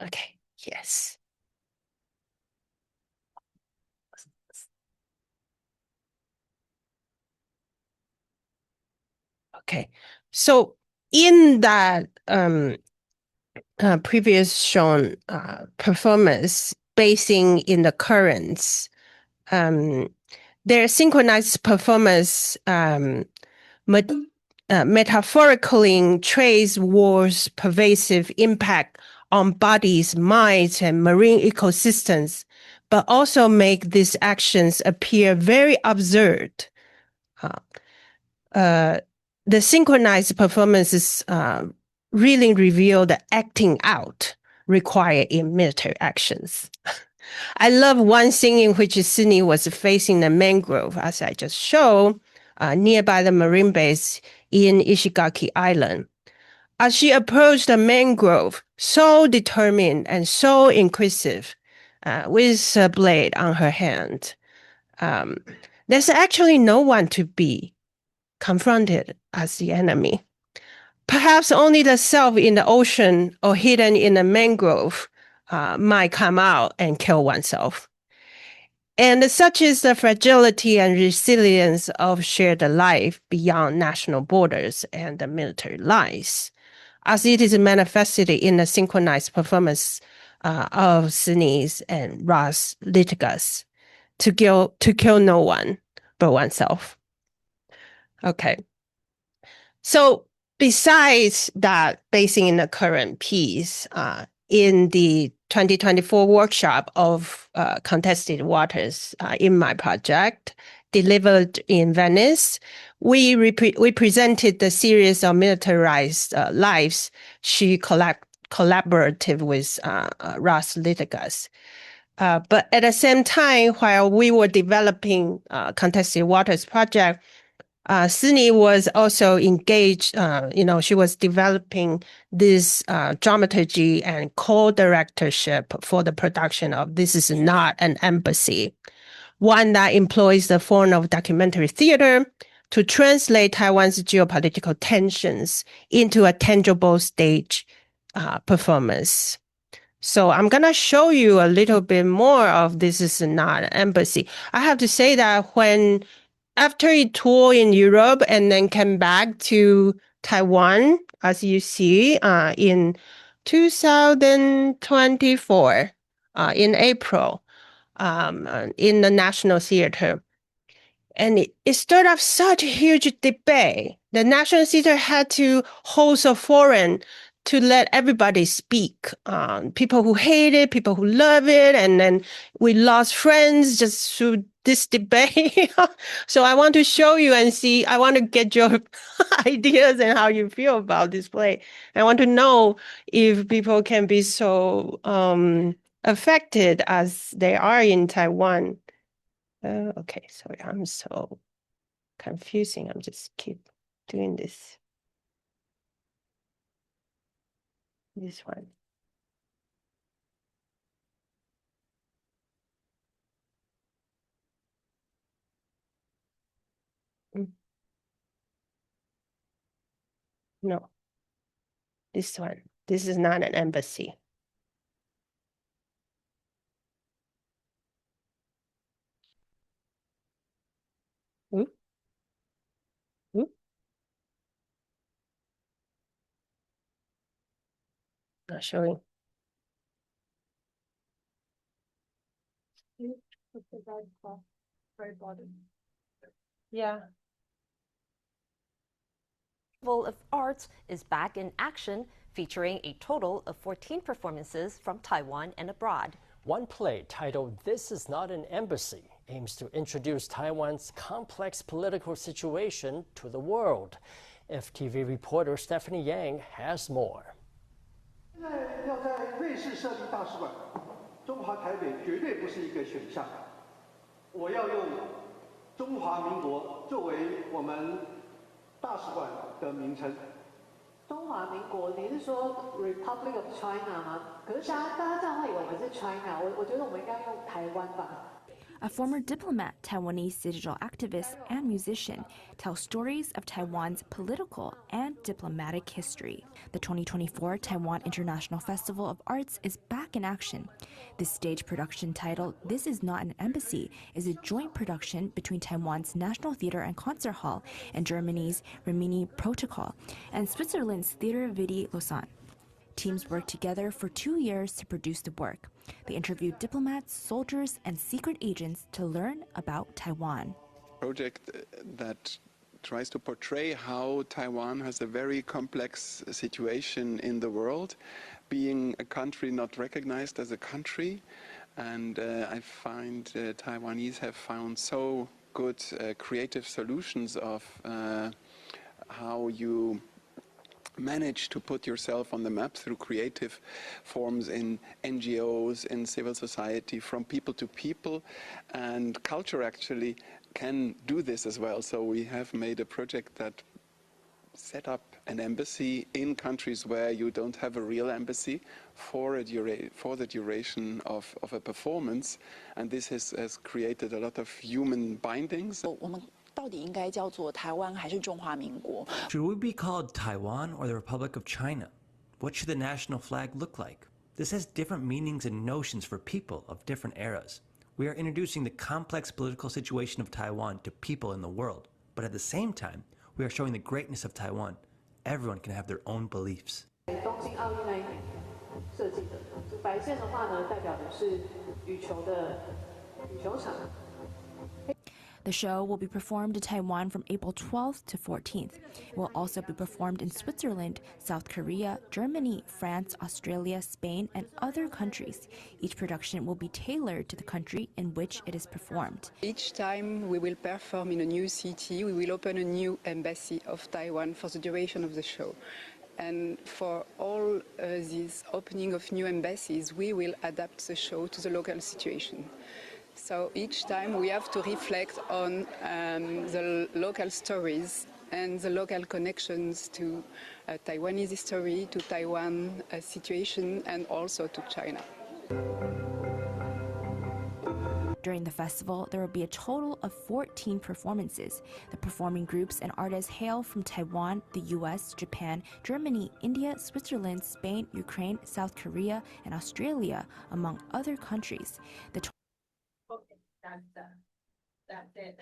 Okay, yes. Okay, so in that previous shown performance basing in the currents, their synchronized performance metaphorically trace war's pervasive impact on bodies, minds, and marine ecosystems, but also make these actions appear very absurd. The synchronized performances really reveal the acting out required in military actions. I love one scene in which Hsieh was facing the mangrove, as I just showed, nearby the marine base in Ishigaki Island. As she approached the mangrove, so determined and so inquisitive, with a blade on her hand, there's actually no one to be confronted as the enemy. Perhaps only the self in the ocean or hidden in the mangrove might come out and kill oneself. And such is the fragility and resilience of shared life beyond national borders and the military lines, as it is manifested in the synchronized performance of Hsieh and Ross Litigas to kill no one but oneself. Okay. So besides that, basing in the current piece, in the 2024 workshop of contested waters in my project, delivered in Venice, we presented the series of militarized lives she collaborative with Ross Litigas. But at the same time, while we were developing contested waters project, Hsieh was also engaged, she was developing this dramaturgy and co-directorship for the production of This Is Not an Embassy, one that employs the form of documentary theater to translate Taiwan's geopolitical tensions into a tangible stage performance. So I'm going to show you a little bit more of This Is Not an Embassy. I have to say that after a tour in Europe and then came back to Taiwan, as you see, in 2024, in April, in the National Theater. And it stirred up such a huge debate. The National Theater had to host a forum to let everybody speak. People who hate it, people who love it, and then we lost friends just through this debate. So I want to show you and see. I want to get your ideas and how you feel about this play. I want to know if people can be so affected as they are in Taiwan. Okay, sorry, I'm so confusing. I'm just keep doing this. This one. No, this one. This is not an embassy. Oop. Oop. Not showing. Very bottom. Yeah. Festival of Arts is back in action, featuring a total of 14 performances from Taiwan and abroad. One play titled This Is Not an Embassy aims to introduce Taiwan's complex political situation to the world. FTV reporter Stephanie Yang has more. 现在要在瑞士设立大使馆，中华台北绝对不是一个选项。我要用中华民国作为我们大使馆的名称。中华民国，你是说 Republic of China 吗？可是大家这样会以为我们是 China，我觉得我们应该用台湾吧。 A former diplomat, Taiwanese digital activist, and musician tells stories of Taiwan's political and diplomatic history. The 2024 Taiwan International Festival of Arts is back in action. This stage production titled This Is Not an Embassy is a joint production between Taiwan's National Theatre and Concert Hall and Germany's Rimini Protocol and Switzerland's Theatre Vidi Lausanne. Teams worked together for 2 years to produce the work. They interviewed diplomats, soldiers, and secret agents to learn about Taiwan. Project that tries to portray how Taiwan has a very complex situation in the world, being a country not recognized as a country. And I find Taiwanese have found so good creative solutions of how you manage to put yourself on the map through creative forms in NGOs, in civil society, from people to people, and culture actually can do this as well. So we have made a project that set up an embassy in countries where you don't have a real embassy for the duration of a performance, and this has created a lot of human bindings. 到底应该叫做台湾还是中华民国？ Should we be called Taiwan or the Republic of China? What should the national flag look like? This has different meanings and notions for people of different eras. We are introducing the complex political situation of Taiwan to people in the world, but at the same time, we are showing the greatness of Taiwan. Everyone can have their own beliefs. 东京奥运那一年设计的，白线的话呢，代表的是羽球的羽球场。 The show will be performed in Taiwan from April 12th to 14th. It will also be performed in Switzerland, South Korea, Germany, France, Australia, Spain, and other countries. Each production will be tailored to the country in which it is performed. Each time we will perform in a new city, we will open a new embassy of Taiwan for the duration of the show. And for all these opening of new embassies, we will adapt the show to the local situation. So each time we have to reflect on the local stories and the local connections to Taiwanese history, to Taiwan situation, and also to China. During the festival, there will be a total of 14 performances. The performing groups and artists hail from Taiwan, the US, Japan, Germany, India, Switzerland, Spain, Ukraine, South Korea, and Australia, among other countries. That's it.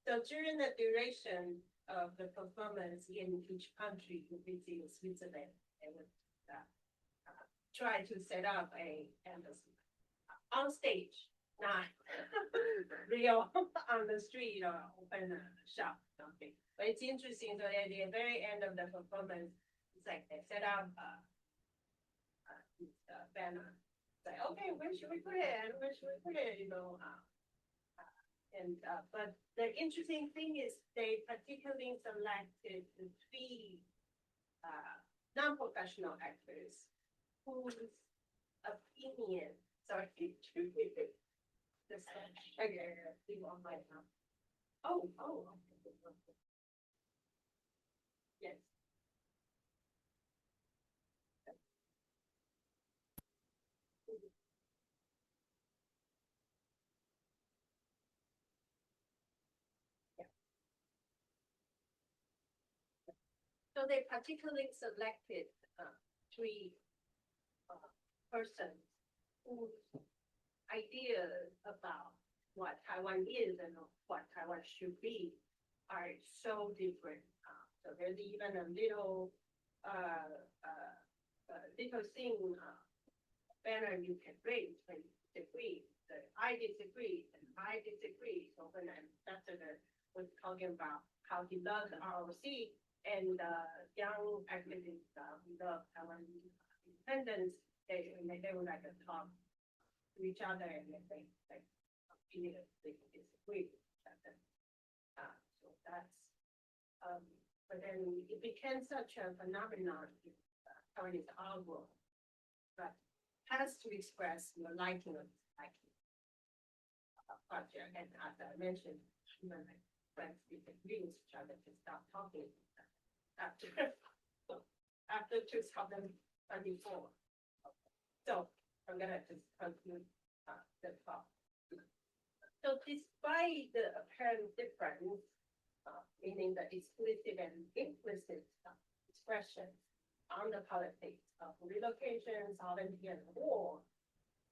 So during the duration of the performance in each country, you visit Switzerland, they would try to set up a embassy on stage, not real on the street or open a shop, something. But it's interesting. So at the very end of the performance, it's like they set up banner. It's like, okay, where should we put it? Where should we put it? But the interesting thing is they particularly selected the three non-professional actors whose opinion, sorry, yes. So they particularly selected three persons whose ideas about what Taiwan is and what Taiwan should be are so different. So there's even a little thing banner you can raise when you disagree. So I disagree and I disagree. So when Ambassador was talking about how he loves ROC and young activists who love Taiwan independence, they would like to talk to each other and they immediately disagree with each other. So that's but then it became such a phenomenon in Taiwanese art world, but has to express your liking or disliking project. And as I mentioned, even like friends disagree with each other to stop talking after 2024. So I'm gonna just conclude the talk. So despite the apparent difference, meaning the explicit and implicit expressions on the politics of relocation, sovereignty, and war,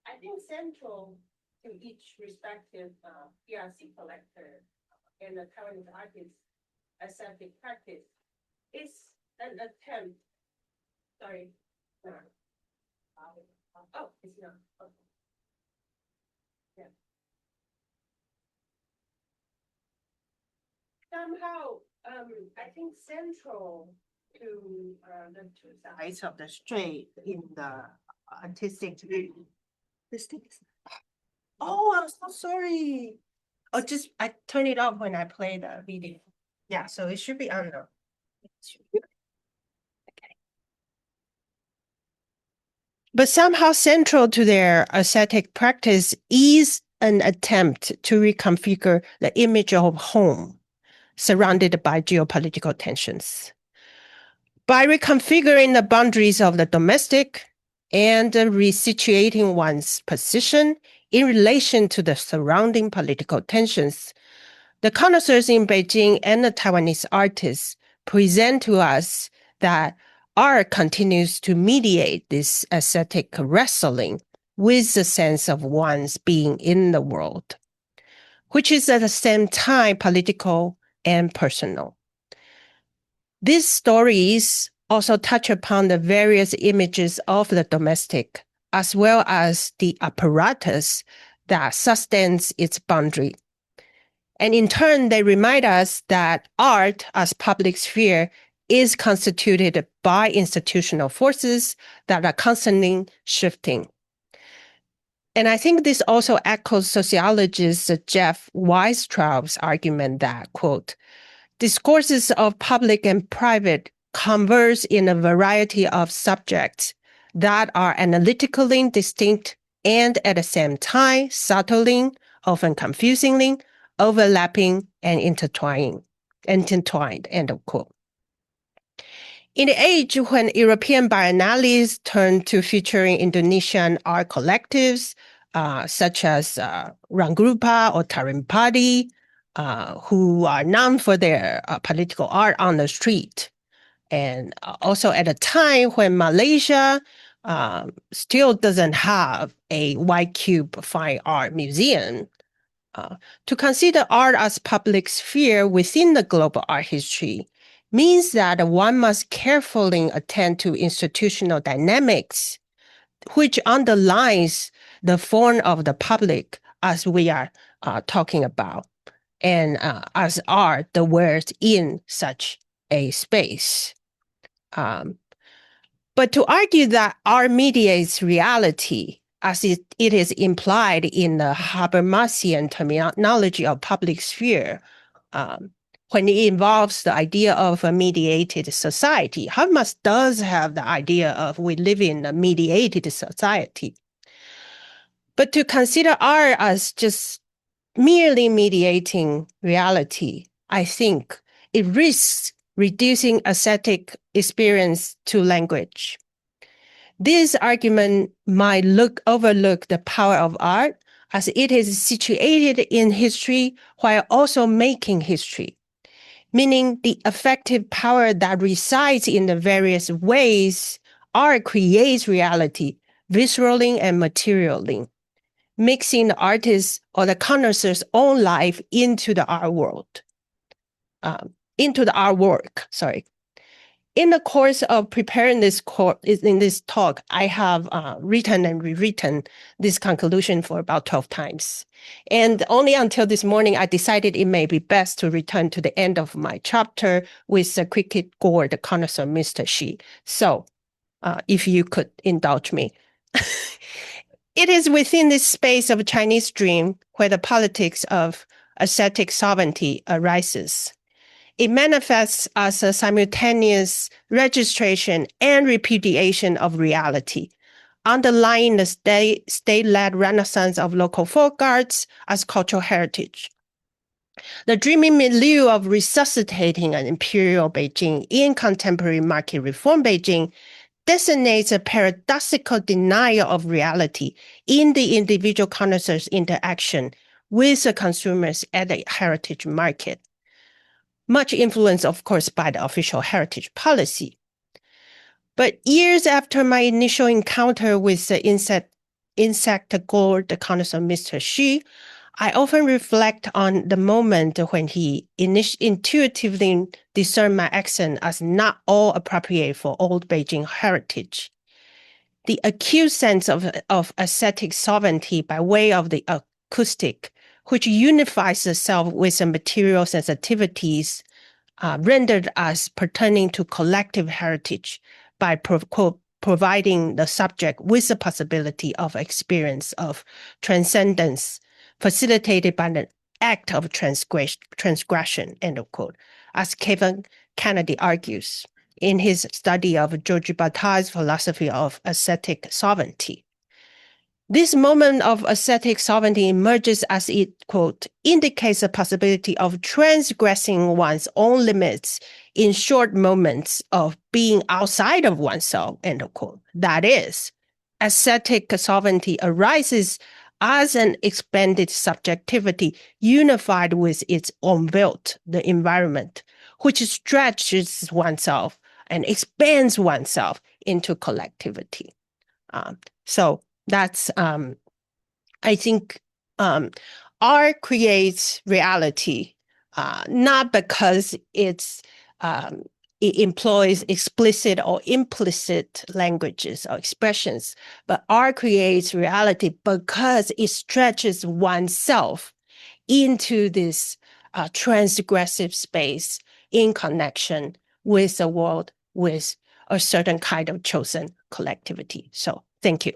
I think central to each respective PRC collector and the Taiwanese artist aesthetic practice is an attempt. Sorry. Oh, it's not. Okay. Yeah. Somehow, I think central to the two sides of the strait in the artistic. This thing is. Oh, I'm so sorry. Oh, just I turn it off when I play the video. Yeah, so it should be on the. Okay. But somehow central to their aesthetic practice is an attempt to reconfigure the image of home surrounded by geopolitical tensions. By reconfiguring the boundaries of the domestic and resituating one's position in relation to the surrounding political tensions, the connoisseurs in Beijing and the Taiwanese artists present to us that art continues to mediate this aesthetic wrestling with the sense of one's being in the world, which is at the same time political and personal. These stories also touch upon the various images of the domestic, as well as the apparatus that sustains its boundary. And in turn, they remind us that art as public sphere is constituted by institutional forces that are constantly shifting. And I think this also echoes sociologist Jeff Weistraub's argument that, quote, discourses of public and private converse in a variety of subjects that are analytically distinct and at the same time subtly, often confusingly, overlapping and intertwined, end of quote. In the age when European biennales turned to featuring Indonesian art collectives, such as Rangrupa or Tarimpati, who are known for their political art on the street. And also at a time when Malaysia still doesn't have a White Cube fine art museum, to consider art as public sphere within the global art history means that one must carefully attend to institutional dynamics, which underlies the form of the public as we are talking about, and as are the words in such a space. But to argue that art mediates reality, as it is implied in the Habermasian terminology of public sphere, when it involves the idea of a mediated society, Habermas does have the idea of we live in a mediated society. But to consider art as just merely mediating reality, I think it risks reducing aesthetic experience to language. This argument might overlook the power of art as it is situated in history while also making history, meaning the effective power that resides in the various ways art creates reality, viscerally and materially, mixing the artist's or the connoisseur's own life into the art world, into the artwork, sorry. In the course of preparing this talk, I have written and rewritten this conclusion for about 12 times. And only until this morning, I decided it may be best to return to the end of my chapter with the cricket gourd connoisseur, Mr. Hsieh. So if you could indulge me. It is within this space of Chinese dream where the politics of aesthetic sovereignty arises. It manifests as a simultaneous registration and repudiation of reality, underlying the state-led renaissance of local folk arts as cultural heritage. The dreaming milieu of resuscitating an imperial Beijing in contemporary market reform Beijing designates a paradoxical denial of reality in the individual connoisseur's interaction with the consumers at the heritage market. Much influenced, of course, by the official heritage policy. But years after my initial encounter with the insect gourd connoisseur Mr. Hsieh, I often reflect on the moment when he intuitively discerned my accent as not all appropriate for old Beijing heritage. The acute sense of aesthetic sovereignty by way of the acoustic, which unifies itself with the material sensitivities rendered as pertaining to collective heritage by providing the subject with the possibility of experience of transcendence facilitated by the act of transgression, end of quote, as Kevin Kennedy argues in his study of George Bataille's philosophy of aesthetic sovereignty. This moment of aesthetic sovereignty emerges as it, quote, indicates the possibility of transgressing one's own limits in short moments of being outside of oneself, end of quote. That is, aesthetic sovereignty arises as an expanded subjectivity unified with its own built, the environment, which stretches oneself and expands oneself into collectivity. So that's, I think, art creates reality, not because it employs explicit or implicit languages or expressions, but art creates reality because it stretches oneself into this transgressive space in connection with the world, with a certain kind of chosen collectivity. So thank you.